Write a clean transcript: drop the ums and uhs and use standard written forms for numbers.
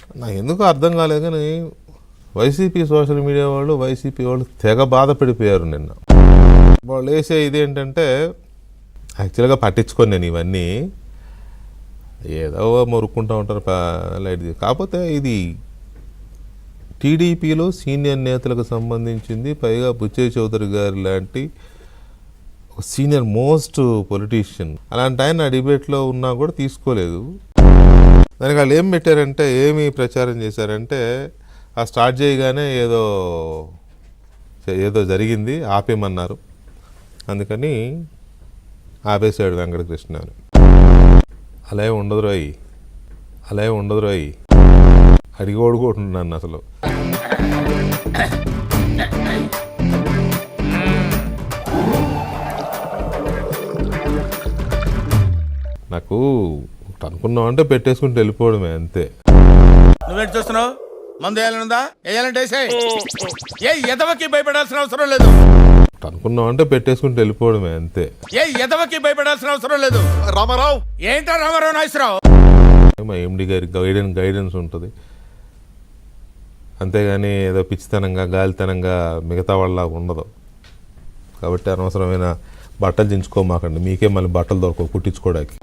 నాకు ఎందుకు అర్థం కాలేదు కానీ వైసీపీ సోషల్ మీడియా వాళ్ళు వైసీపీ వాళ్ళు తెగ బాధపడిపోయారు నిన్న. వాళ్ళు వేసే ఇదేంటంటే యాక్చువల్గా పట్టించుకొని నేను ఇవన్నీ ఏదో మొరుక్కుంటూ ఉంటారు లైట్. కాకపోతే ఇది టీడీపీలో సీనియర్ నేతలకు సంబంధించింది, పైగా బుచ్చయ్య చౌదరి గారి లాంటి సీనియర్ మోస్ట్ పొలిటీషియన్. అలాంటి ఆయన డిబేట్లో ఉన్నా కూడా తీసుకోలేదు. దానికి వాళ్ళు ఏం పెట్టారంటే, ఏమి ప్రచారం చేశారంటే, ఆ స్టార్ట్ చేయగానే ఏదో జరిగింది ఆపేమన్నారు, అందుకని ఆపేశాడు వెంకటకృష్ణ అని. అలా ఉండదు రోయ్, అలా ఉండదు రోయ్, అడిగి ఓడుకుంటున్నాను అసలు. నాకు అనుకున్నావు అంటే పెట్టేసుకుంటూ వెళ్ళిపోవడమే అంతే. నువ్వేంటి చూస్తున్నావు? మందు వేయాలనుందా? వేయాలంటే ఏ ఎదవకి భయపడాల్సిన అవసరం లేదు. అనుకున్నావు అంటే పెట్టేసుకుంటూ వెళ్ళిపోవడమే అంతే. ఏ ఎదవకి భయపడాల్సిన అవసరం లేదు. రామారావు ఏంటా రామారావు నాగేశ్వరరావు? మా ఎండి గారి గైడెన్స్ ఉంటుంది, అంతేగాని ఏదో పిచ్చితనంగా గాలితనంగా మిగతా వాళ్ళ ఉండదు. కాబట్టి అనవసరమైన బట్టలు దించుకోమాకండి, మీకే మళ్ళీ బట్టలు దొరకవు కుట్టించుకోవడానికి.